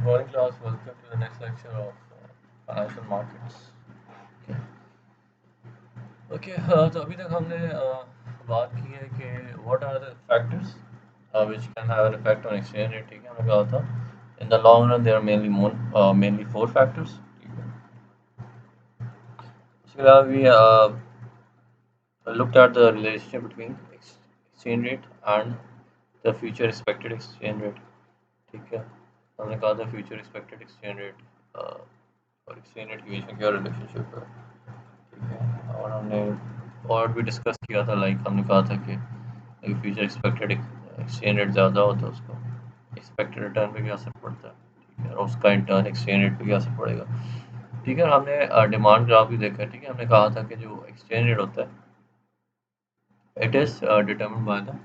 Good morning, class. Welcome to the next lecture of financial markets. Okay. तो अभी तक हमने बात की है कि what are the factors which can have an effect on exchange rate. ठीक है, हमने कहा था in the long run there are mainly four factors. ठीक है, उसके अलावा भी looked at the relationship between exchange rate and the future expected exchange rate. ठीक है, हमने कहा था future expected exchange rate और exchange rate के बीच में क्या relationship है. ठीक है, और हमने और भी डिस्कस किया था, लाइक हमने कहा था कि फ्यूचर एक्सपेक्टेड एक्सचेंज रेट ज़्यादा हो तो उसको एक्सपेक्टेड रिटर्न पे क्या असर पड़ता है. ठीक है, और उसका इंटर्न एक्सचेंज रेट पे क्या असर पड़ेगा. ठीक है, और हमने डिमांड ग्राफ भी देखा है. ठीक है, हमने कहा था कि जो एक्सचेंज रेट होता है it is determined by the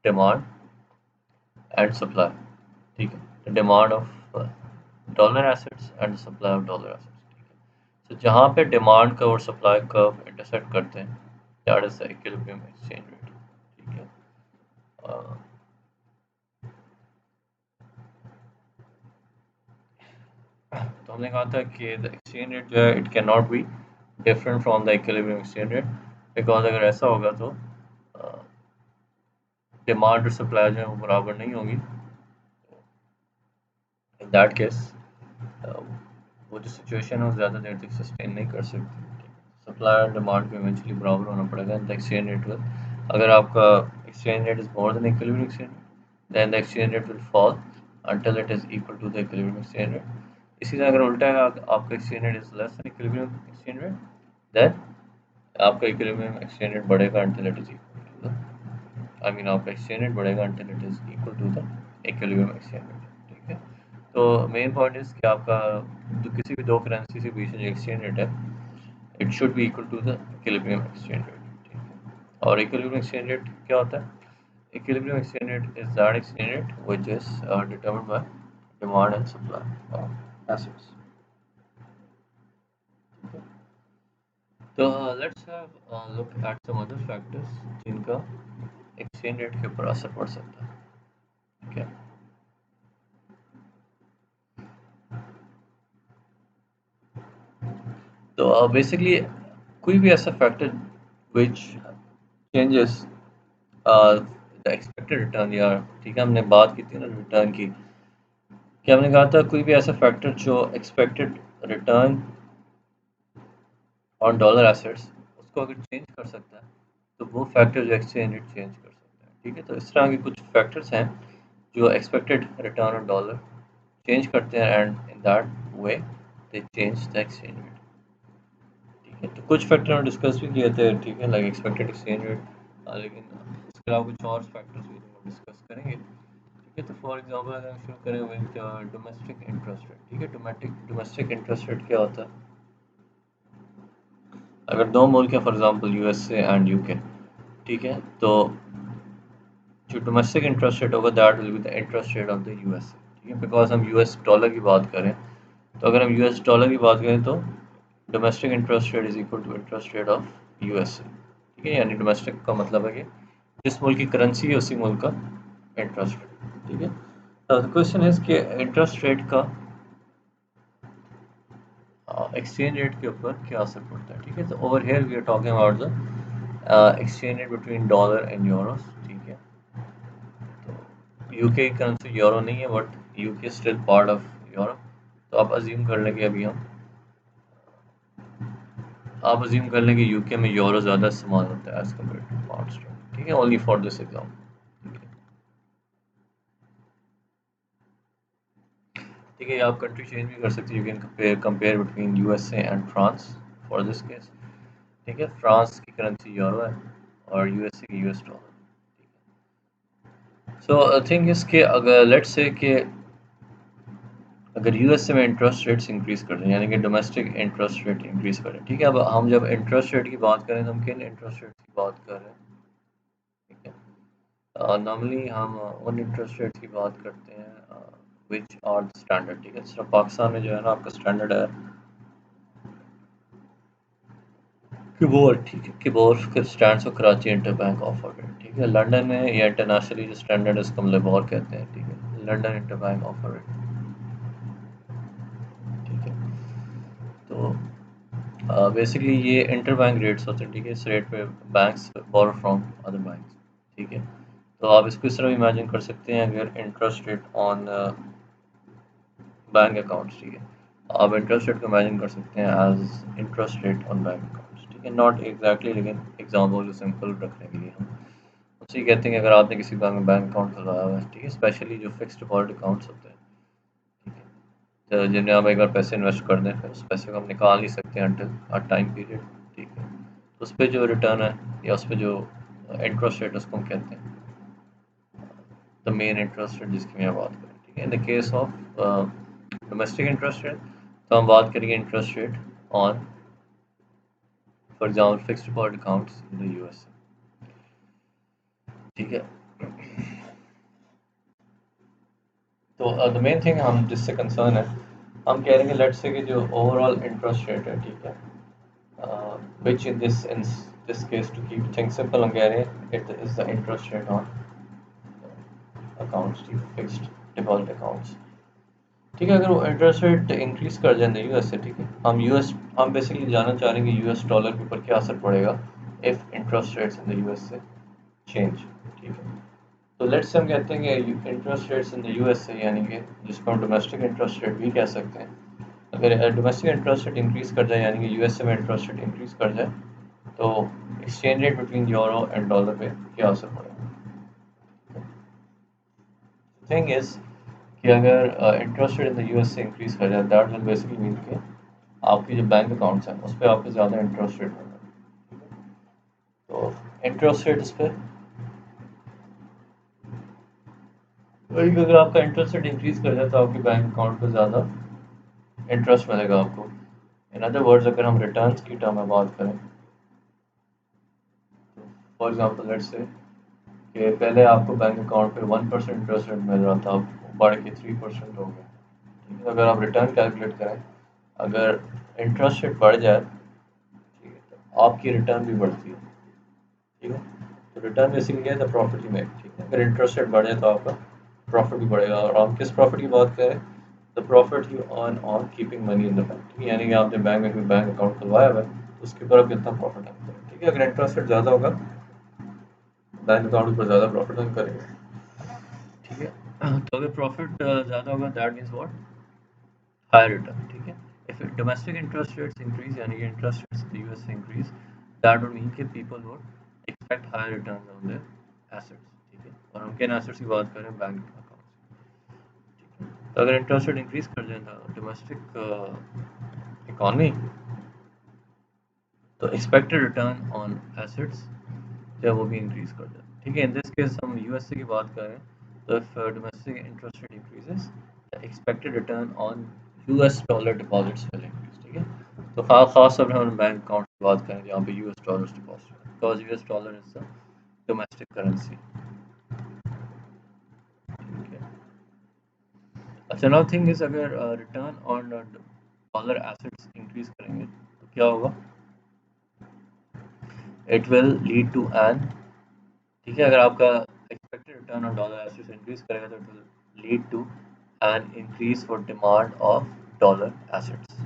demand and supply. ठीक है, the demand of dollar assets and supply of dollar assets. ठीक है, तो जहाँ पे डिमांड कर्व और सप्लाई कर्व इंटरसेक्ट करते हैं that is the equilibrium exchange rate. ठीक है, अ, तो हमने कहा था कि द एक्सचेंज रेट जो है it can not be different from the equilibrium exchange rate, because अगर ऐसा होगा तो डिमांड और सप्लाई जो है वो बराबर नहीं होगी. इन दैट केस वो जो सिचुएशन है वो ज़्यादा देर तक सस्टेन नहीं कर सकती. सप्लाई और डिमांड को इवेंचुअली बराबर होना पड़ेगा in the exchange rate will. अगर आपका exchange rate is more than equilibrium exchange rate then the exchange rate will fall until it is equal to the equilibrium exchange rate. इसी तरह अगर उल्टा है आपका exchange rate is less than equilibrium exchange rate then आपका equilibrium exchange rate बढ़ेगा until it is equal to the आपका exchange rate बढ़ेगा until it is equal to the equilibrium exchange rate. ठीक है, तो मेन पॉइंट इज कि आपका किसी भी दो करेंसी के बीच में जो एक्सचेंज रेट है it should be equal to the equilibrium exchange rate. ठीक है, और इक्विलिब्रियम एक्सचेंज रेट क्या होता है. Equilibrium exchange rate is that exchange rate which is determined by demand and supply of assets. Okay. तो let's have a look at some other factors जिनका exchange rate के ऊपर असर पड़ सकता है. ठीक है, तो basically कोई भी ऐसा factor which changes the expected return, या ठीक है हमने बात की थी ना रिटर्न की, कि हमने कहा था कोई भी ऐसा फैक्टर जो expected return on dollar assets उसको अगर चेंज कर सकता है तो वो फैक्टर जो एक्सचेंज रेट चेंज कर सकता है. ठीक है, तो इस तरह के कुछ फैक्टर्स हैं जो expected return on dollar change करते हैं and in that way they change the exchange rate. ठीक है, तो कुछ फैक्टर हम डिस्कस भी किए थे. ठीक है, लाइक एक्सपेक्टेड एक्सचेंज रेट, लेकिन इसके अलावा कुछ और फैक्टर्स भी हम डिस्कस करेंगे. ठीक है, तो फॉर एग्जांपल अगर हम शुरू करें विद डोमेस्टिक इंटरेस्ट रेट. ठीक है, डोमेस्टिक इंटरेस्ट रेट क्या होता है. अगर दो मुल्क हैं for example USA and UK. ठीक है, तो जो डोमेस्टिक इंटरेस्ट रेट होगा that will be the interest rate of the USA. ठीक है, बिकॉज हम यूएस डॉलर की बात करें, तो अगर हम यूएस डॉलर की बात करें तो domestic interest rate is equal to interest rate of USA. ठीक है, यानी डोमेस्टिक का मतलब है कि जिस मुल्क की करेंसी है उसी मुल्क का इंटरेस्ट रेट. ठीक है, तो क्वेश्चन इज कि इंटरेस्ट रेट का एक्सचेंज रेट के ऊपर क्या असर पड़ता है. ठीक है, तो over here we are talking about the exchange rate between dollar and euros. ठीक है, तो यूके की करेंसी यूरो नहीं है but UK still part of Europe. तो आप अज्यूम कर लें कि यूके में यूरो ज़्यादा इस्तेमाल होता है as compare to pound sterling. ठीक है, ओनली फॉर दिस एग्जाम्पल. ठीक है, ठीक है, आप कंट्री चेंज भी कर सकते हैं. You can compare between USA and France for this case. ठीक है, फ्रांस की करेंसी यूरो है और यूएसए की US dollar. So thing is के अगर लेट्स से कि अगर यूएसए में इंटरेस्ट रेट्स इंक्रीज कर दें, यानी कि डोमेस्टिक इंटरेस्ट रेट इंक्रीज करें. ठीक है, अब हम जब इंटरेस्ट रेट की बात करें तो हम किन इंटरेस्ट रेट की बात कर रहे हैं. ठीक है, नॉर्मली हम उन इंटरेस्ट रेट्स की बात करते हैं विच आर स्टैंडर्ड. ठीक है, सिर्फ पाकिस्तान में जो है ना आपका स्टैंडर्ड है किबोर. ठीक है, KIBOR stands for Karachi inter bank offer rate. ठीक है, लंदन में या इंटरनेशनली जो स्टैंडर्ड है उसको हम लिबोर कहते हैं. ठीक है, London inter bank offer rate. Basically ये इंटर बैंक रेट्स होते हैं, ठीक है। इस रेट पे banks borrow from other banks, ठीक है। तो आप इसको इस तरह इमेजिन कर सकते हैं, अगर interest rate on bank accounts, ठीक है। आप इंटरेस्ट रेट को इमेजिन कर सकते हैं as interest rate on bank accounts, ठीक है। नॉट एग्जैक्टली, लेकिन एग्जाम्पल को सिंपल रखने के लिए हम उससे ये कहते हैं कि अगर आपने किसी बैंक में बैंक अकाउंट खुलवाया हुआ है, ठीक है, स्पेशली जो फिक्स्ड डिपॉजिट अकाउंट्स होते हैं, ठीक है, तो जिनमें आप एक बार पैसे इन्वेस्ट कर दें फिर उस पैसे को हम निकाल नहीं सकते अंटिल अ टाइम पीरियड, ठीक है। तो उस पर जो रिटर्न है या उस पर जो इंटरेस्ट रेट उसको हम कहते हैं द मेन इंटरेस्ट रेट, जिसकी मैं बात करें, ठीक है। In the case of domestic interest rate, तो हम बात करेंगे interest rate on for example fixed deposit accounts in the US, ठीक है। तो द मेन थिंग हम जिससे कंसर्न है, हम कह रहे हैं लेट्स से कि जो ओवरऑल इंटरेस्ट रेट है, ठीक है, which in this case to keep things simple हम कह रहे हैं it is the interest rate on accounts, fixed deposit accounts, ठीक है। अगर वो इंटरेस्ट रेट इंक्रीज कर जाए यूएस से, ठीक है, हम बेसिकली जानना चाह रहे हैं कि यूएस डॉलर के ऊपर क्या असर पड़ेगा if interest rates in the US से चेंज, ठीक है। तो लेट्स से हम कहते हैं कि interest rates in the US से, यानी कि जिसको हम डोमेस्टिक इंटरेस्ट रेट भी कह सकते हैं, अगर डोमेस्टिक इंटरेस्ट रेट इंक्रीज कर जाए, यानी कि यूएसए में इंटरेस्ट रेट इंक्रीज कर जाए, तो exchange rate between euro and dollar पे क्या असर पड़ेगा। थिंग इज कि अगर interest rate in the US से इंक्रीज कर जाए, दैट विल बेसिकली मीन कि आपके जो बैंक अकाउंट्स हैं उस पर आपको ज़्यादा इंटरेस्ट रेट होगा, तो इंटरेस्ट रेट इस पर वही, अगर आपका इंटरेस्ट रेट इंक्रीज कर जाए तो आपके बैंक अकाउंट पर ज़्यादा इंटरेस्ट मिलेगा आपको। इन अदर वर्ड्स, अगर हम रिटर्न्स की टर्म में बात करें, फॉर एग्जांपल लेट्स से कि पहले आपको बैंक अकाउंट पे 1% इंटरेस्ट रेट मिल रहा था, अब बढ़ के 3% हो गया, ठीक है। अगर आप रिटर्न कैलकुलेट करें, अगर इंटरेस्ट रेट बढ़ जाए, ठीक है, तो आपकी रिटर्न भी बढ़ती है, ठीक है। तो रिटर्न बेसिकली क्या है, द प्रॉफिट यू मेक, ठीक है। अगर इंटरेस्ट रेट बढ़ जाए तो आपका प्रॉफिट भी बढ़ेगा, और आप किस प्रॉफिट की बात करें, the profit you earn on keeping money in the bank, ठीक है। यानी कि आपने बैंक में कोई बैंक अकाउंट खुलवाया हुआ है तो उसके ऊपर आप कितना प्रॉफिट अर्न करें, ठीक है। अगर इंटरेस्ट रेट ज़्यादा होगा, बैंक अकाउंट पर ज़्यादा प्रॉफिट अर्न करेंगे, ठीक है। तो अगर प्रॉफिट ज़्यादा होगा, that means what, higher return, ठीक है। If domestic interest rates increase, यानी कि interest rates in the US increase, that would mean कि people would expect higher returns on their assets, ठीक है। और हम किन एसेट्स की बात करें, बैंक अकाउंट्स, ठीक है। तो अगर इंटरेस्ट रेट इंक्रीज कर जाए डोमेस्टिक इकोनॉमी, तो एक्सपेक्टेड रिटर्न ऑन एसेट्स जो है वो भी इंक्रीज कर जाए, ठीक है। इन दिस केस हम यूएसए की बात करें, तो if domestic interest rate increases, the expected return on US dollar deposits will increase, ठीक है। तो खास तौर पर हम बैंक अकाउंट की बात करें जहाँ पे यूएस डॉलर्स डिपॉजिट है, because US dollar is the domestic currency, ठीक है। अच्छा, नाउ थिंग इज, अगर return on dollar assets increase करेंगे तो क्या होगा, it will lead to an, ठीक है। अगर आपका expected return on dollar assets increase करेगा तो it will lead to an increase for demand of dollar assets,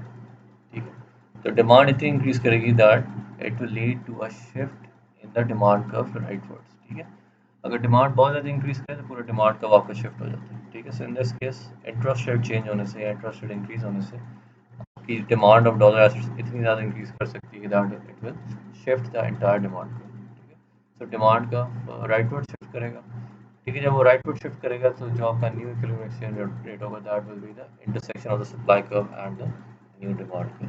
ठीक है। तो डिमांड इतनी इंक्रीज करेगी that it will lead to a shift in the demand curve rightwards, ठीक है। अगर डिमांड बहुत ज़्यादा इंक्रीज करे तो पूरा डिमांड कर्व आपका शिफ्ट हो जाता है, ठीक है। So in this case interest rate change होने से या इंटरेस्ट रेट इंक्रीज होने से कि डिमांड ऑफ डॉलर एसेट्स इतनी ज़्यादा इंक्रीज कर सकती है कि that it will shift the entire demand curve, ठीक है। सो डिमांड का राइटवर्ड शिफ्ट करेगा, ठीक है। जब वो राइटवर्ड शिफ्ट करेगा तो जो आपका न्यू इक्विलिब्रियम एक्सचेंज रेट होगा, that will be the intersection of the supply curve and the new demand curve,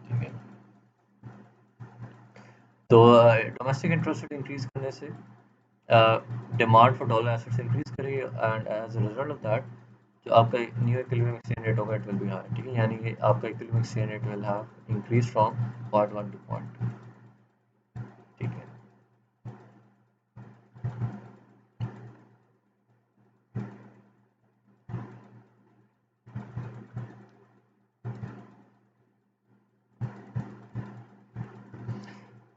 ठीक है। तो डोमेस्टिक इंटरेस्ट रेट इंक्रीज करने से demand for dollar assets increase करेगी, and as a result of that जो आपका new equilibrium exchange rate होगा, it will be high, ठीक है। यानी कि आपका equilibrium exchange rate will have increase from point one two point two, ठीक है।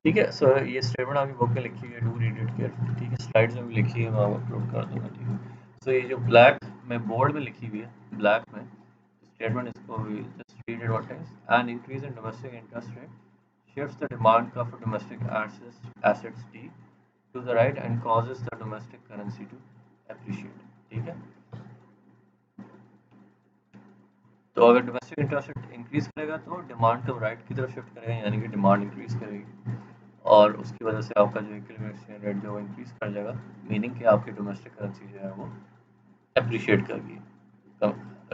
ठीक है, सो ये स्टेटमेंट आपकी बुक में लिखी हुई है, डू रीड इट केयरफुली, ठीक है। स्लाइड्स में भी लिखी है, मैं आपको अपलोड कर दूंगा, ठीक है। सो ये जो ब्लैक में बोर्ड में लिखी हुई है, ब्लैक में स्टेटमेंट, इसको just read it what is an increase in domestic interest rate shifts the demand curve for domestic assets D to the right and causes the domestic currency to appreciate. ठीक है, तो अगर domestic interest rate increase करेगा तो demand कब right की तरफ shift करेगा, यानी कि डिमांड इंक्रीज करेगी और उसकी वजह से आपका जो इक्विलिब्रियम एक्सचेंज रेट जो है इंक्रीज कर जाएगा, मीनिंग कि आपकी डोमेस्टिक करेंसी जो है वो अप्रिशिएट करेगी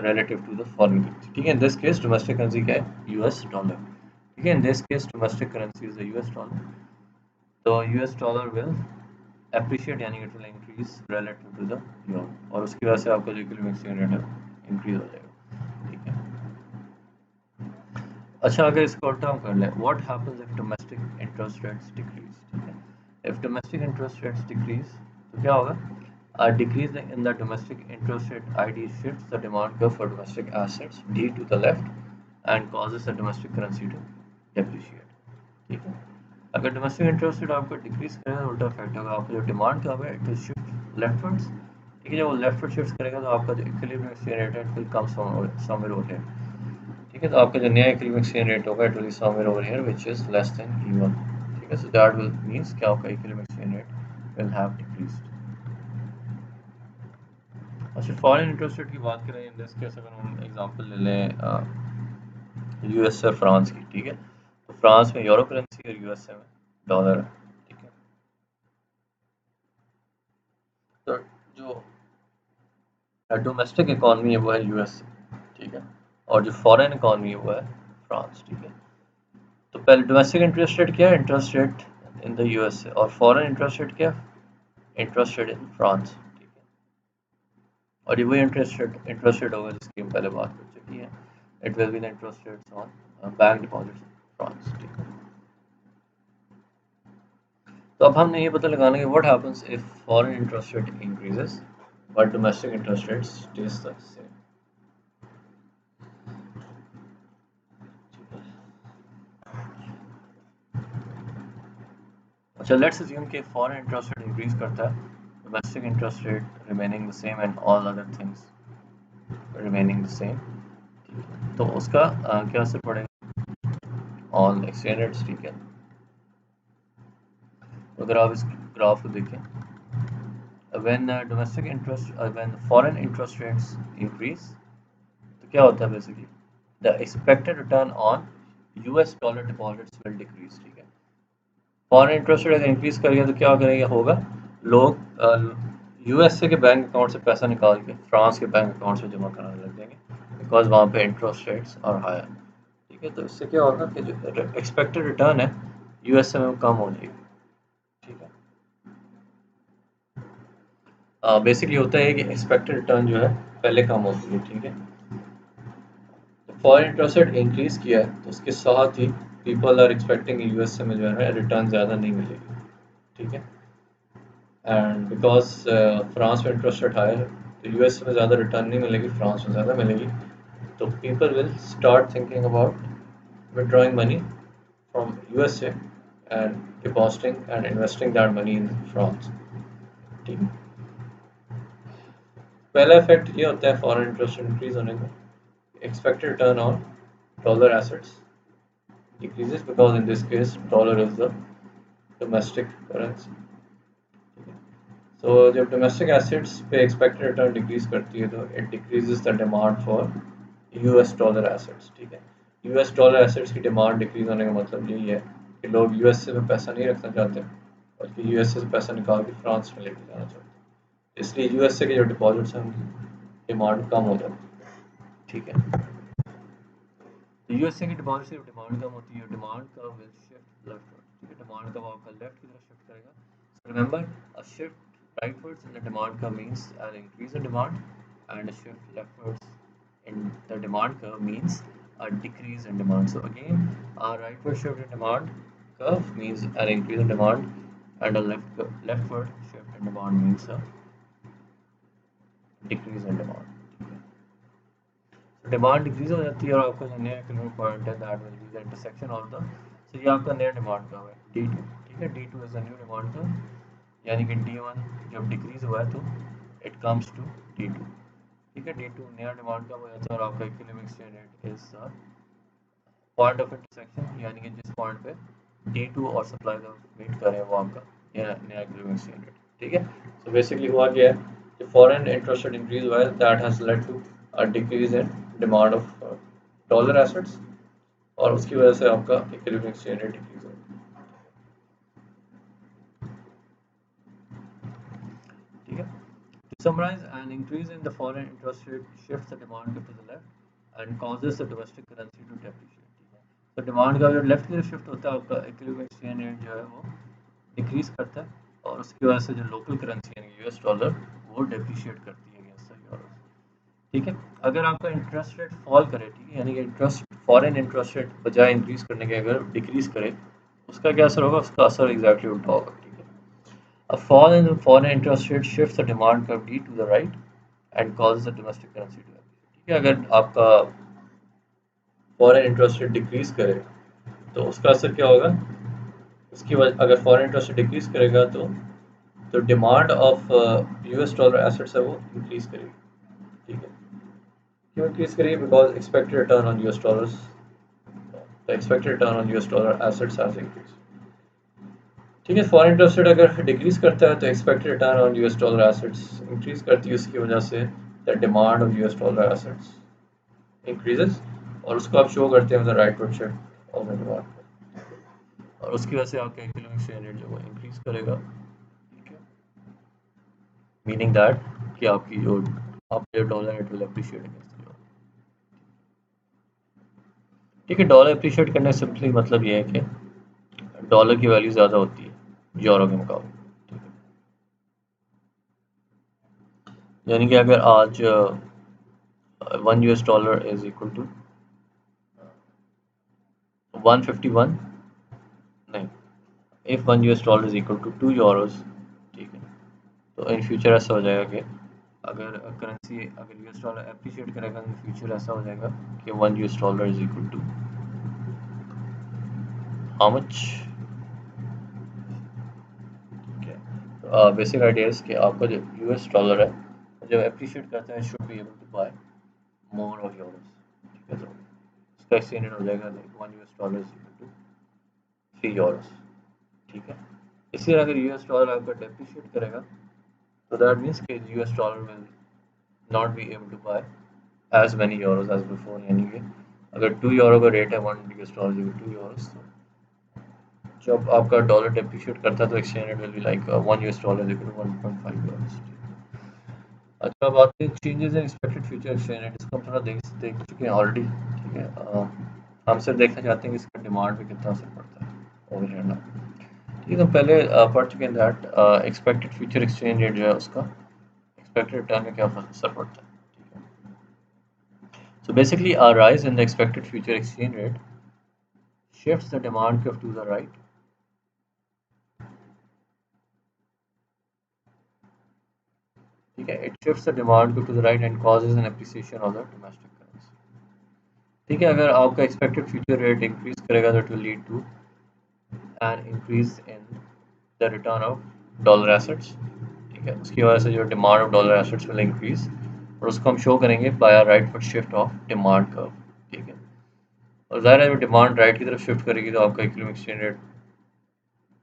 relative to the foreign currency. ठीक है, in this case domestic currency क्या है, US डॉलर. ठीक है, in this case domestic currency is the US dollar. तो US डॉलर will appreciate यानी कि it will increase relative to the euro और उसकी वजह से आपका जो इक्विलिब्रियम एक्सचेंज रेट है इंक्रीज हो जाएगा. ठीक है, अच्छा अगर इसको उल्टा हम कर लें, what happens if domestic interest rates decrease. ठीक है, if domestic interest rates decrease तो क्या होगा, a decrease in the domestic interest rate ID shifts the demand curve for domestic assets D to the left and causes the domestic currency to depreciate. ठीक है, अगर domestic interest rate आपका decrease करेगा तो उल्टा इफेक्ट होगा, आपका जो डिमांड कर्व है इट विल शिफ्ट लेफ्टवर्ड्स. ठीक है, जब वो लेफ्टवर्ड शिफ्ट करेगा तो आपका जो इक्विलिब्रियम एक्सचेंज रेट है it will come somewhere over here. ठीक है, तो आपका जो नया इक्विलिब्रियम एक्सचेंज रेट होगा it will be somewhere over here which is less then E1. ठीक है, सो दैट विल मींस कि आपका equilibrium exchange rate will have decreased. अच्छा, फॉरेन इंटरेस्ट रेट की बात करें इन दिस केस, अगर हम एग्जांपल ले लें यूएस और फ्रांस की. ठीक है, तो फ्रांस में यूरो करेंसी और यूएसए में डॉलर है. ठीक है, तो जो डोमेस्टिक इकॉनमी है वो है यूएसए. ठीक है, और जो फॉरेन इकॉनमी है वो है फ्रांस. ठीक है, तो पहले डोमेस्टिक इंटरेस्ट रेट क्या है, interest rate in the USA, और फॉरेन इंटरेस्ट रेट क्या है, इंटरेस्ट रेट इन फ्रांस. ठीक है, और ये वही इंटरेस्ट रेट होगा जिसकी हम पहले बात कर चुकी है. It will be the interest rates on bank deposits in France. ठीक है, तो अब हमने ये पता लगाना है कि what happens if foreign interest rate increases but domestic interest rate stays the same. अच्छा, let's assume कि foreign interest rate increase करता है, domestic interest rate remaining the same and all other things remaining the same. ठीक है, तो उसका क्या असर पड़ेगा on exchange rates. ठीक है, अगर आप इस ग्राफ को देखें, when domestic interest when foreign interest rates increase तो क्या होता है, basically the expected return on US dollar deposits will decrease. ठीक है, फॉरेन इंटरेस्ट रेट इंक्रीज करेगा तो क्या करेगा होगा, लोग यूएसए के बैंक अकाउंट से पैसा निकाल के फ्रांस के बैंक अकाउंट से जमा कराने लग जाएंगे, बिकॉज वहाँ पे इंटरेस्ट रेट्स आर हायर. ठीक है, तो इससे क्या होगा कि जो एक्सपेक्टेड रिटर्न है यूएसए में वो कम हो जाएगी. ठीक है, बेसिकली होता है कि एक्सपेक्टेड रिटर्न जो है पहले कम होती है. ठीक है, फॉरेन इंटरेस्ट रेट इंक्रीज किया है तो उसके साथ ही पीपल आर एक्सपेक्टिंग यूएसए में जो है रिटर्न ज़्यादा नहीं मिलेगी. ठीक है, एंड बिकॉज फ्रांस में इंटरेस्ट रेट हायर है तो यूएसए में ज़्यादा रिटर्न नहीं मिलेगी, फ्रांस में ज़्यादा मिलेगी. तो people will start thinking about withdrawing money from USA and depositing and investing that money in France. ठीक है, पहला इफेक्ट ये होता है फॉरेन इंटरेस्ट इंक्रीज होने का, expected return on dollar assets decreases because in this case dollar is the domestic currency. So जब domestic assets पे expected return decrease करती है तो it decreases the demand for US dollar assets. ठीक है, US dollar assets की demand decrease होने का मतलब यही है कि लोग यूएसए में पैसा नहीं रखना चाहते बल्कि यूएसए से पैसा निकाल के फ्रांस में लेके जाना चाहते हैं, इसलिए यूएसए के जो डिपॉजिट्स हैं उनकी डिमांड कम हो जाती है. ठीक है, यूएसए की डिमांड से डिमांड कम होती है, डिमांड का विल शिफ्ट लेफ्टवर्ड. ठीक है, डिमांड का आपका लेफ्ट की तरफ शिफ्ट करेगा. So remember, a shift rightwards in the demand का means an increase in demand and a shift leftwards in the demand curve means a decrease in demand. So again, a rightward shift in demand curve means an increase in demand, and a leftward shift in demand means a decrease in demand. Demand decrease हो जाती है और आपका जो नया economic point है that will be the intersection of the, so ये आपका नया डिमांड कर्व है D2. ठीक है, D2 is the new demand curve, यानी कि D1 जब डिक्रीज हुआ है तो इट कम्स टू D2. ठीक है, D2 नया डिमांड कर्व हो जाता है और आपका economic exchange rate is point of intersection, यानी कि जिस पॉइंट पे D2 और सप्लाई का मीट करें वो आपका नया नया इक्विलिब्रियम एक्सचेंज रेट। ठीक है, तो बेसिकली हुआ क्या है कि फॉरेन इंटरेस्ट रेट इंक्रीज हुआ है, that has led to a decrease in demand of dollar assets, और उसकी वजह से आपका इक्विलिब्रियम एक्सचेंज रेट डिक्रीज होगा। ठीक है, to summarize, an increase in the foreign interest rate shifts the demand curve to the left and causes the domestic currency to depreciate। ठीक है, तो डिमांड का अगर लेफ्ट की तरफ शिफ्ट होता है आपका इक्विलिब्रियम एक्सचेंज रेट जो है वो डिक्रीज करता है, और उसकी वजह से जो लोकल करेंसी यानी यूएस डॉलर वो डेप्रिशिएट करती है अगेंस्ट द यूरो। ठीक है, अगर आपका इंटरेस्ट रेट फॉल करे, ठीक है, यानी कि इंटरेस्ट फॉरेन इंटरेस्ट रेट बजाय इंक्रीज करने के अगर डिक्रीज करे, उसका क्या असर होगा? उसका असर एग्जैक्टली उल्टा होगा। ठीक है, a fall in foreign interest rate shifts the demand curve D to the right and causes the domestic currency to appreciate। ठीक है, अगर आपका फॉरेन इंटरेस्ट रेट डिक्रीज करे तो उसका असर क्या होगा? उसकी वजह, अगर फॉरेन इंटरेस्ट रेट डिक्रीज करेगा तो demand of US dollar assets है वो इंक्रीज करेगी। ठीक है, क्यों इंक्रीज करेगी? Because expected return on US dollars, the expected return on US dollar assets has increase. ठीक है, फॉरेन इंटरेस्ट रेट अगर डिक्रीज करता है तो expected return on US dollar assets increase करती है, उसकी वजह से the demand of US dollar assets increases, और उसको आप शो करते हैं right word shape of the demand, और उसकी वजह से आपका इकोनॉमिक एक्सचेंज रेट जो है इंक्रीज करेगा। ठीक है, मीनिंग दैट कि आपकी जो आपके dollar it will appreciate against the euro. ठीक है, डॉलर अप्रिशिएट करने से सिंपली मतलब ये है कि डॉलर की वैल्यू ज़्यादा होती है यूरो के मुकाबले। ठीक है, यानी कि अगर आज $1 इज इक्वल टू 151, नहीं, if $1 is equal to 2 euros. ठीक है, तो इन फ्यूचर ऐसा हो जाएगा कि अगर करेंसी अगर यूएस डॉलर अप्रिशिएट करेगा इन फ्यूचर ऐसा हो जाएगा कि $1 is equal to how much. ठीक है, तो बेसिक आइडिया इज कि आपका जो यूएस डॉलर है जब अप्रिशिएट करता है should be able to buy more of euros. ठीक है, तो इसका एक्सचेंज रेट हो जाएगा like $1 is equal to 3 euros. ठीक है, इसी तरह अगर यूएस डॉलर आपका डेप्रिशिएट करेगा तो दैट मीन्स कि US dollar will not be able to buy as many euros as before, यानी कि अगर 2 यूरो का रेट है $1 इक्वल 2 यूरोस, तो जब आपका डॉलर डेप्रिशिएट करता है तो exchange rate will be like $1 equal to 1.5 euros. अच्छा, अब आते हैं changes in expected future exchange rate. इसको हम थोड़ा देख चुके हैं ऑलरेडी। ठीक है, हम सिर्फ देखना चाहते हैं कि इसका डिमांड पे कितना असर पड़ता है ओवर हियर नाउ। ठीक है, तो पहले पढ़ चुके हैं that expected future exchange rate जो है उसका एक्सपेक्टेड रिटर्न में क्या असर पड़ता है। ठीक है, so basically a rise in the expected future exchange rate shifts the demand curve to the right। ठीक है, it shifts the demand curve to the right and causes an appreciation of the domestic currency। ठीक है, अगर आपका expected future rate increase करेगा तो it will lead to an increase in the return of dollar assets. ठीक है, उसकी वजह से जो demand of dollar assets will increase, और उसको हम शो करेंगे by rightward shift of demand curve. ठीक है, और ज़ाहिर है जब डिमांड राइट की तरफ शिफ्ट करेगी तो आपका इकोनॉमिक एक्सचेंज रेट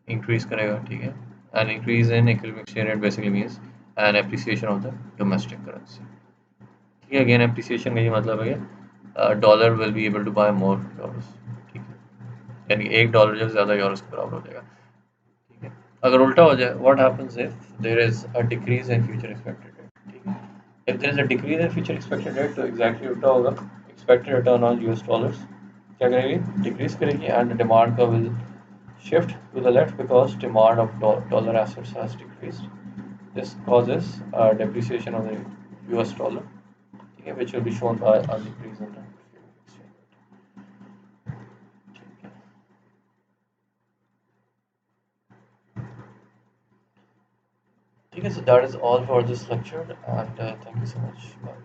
इंक्रीज करेगा। ठीक है, an increase in economic exchange rate basically means an appreciation of the domestic currency. ठीक है, अगेन एप्रिसिएशन का ये मतलब है कि dollar will be able to buy more euros. ठीक है, यानी $1 जो ज़्यादा यूरोस के बराबर हो जाएगा। ठीक है, अगर उल्टा हो जाए, what happens if there is a decrease in future expected rate. ठीक है, if there is a decrease in future expected rate तो एग्जैक्टली उल्टा होगा, expected return on US dollars क्या करेगी? डिक्रीज करेगी, एंड डिमांड का will shift to the left because demand of dollar assets has decreased. This causes a depreciation of the US dollar, okay, which will be shown by a decrease in the exchange rate। ठीक है, so that is all for this lecture, and thank you so much. Bye.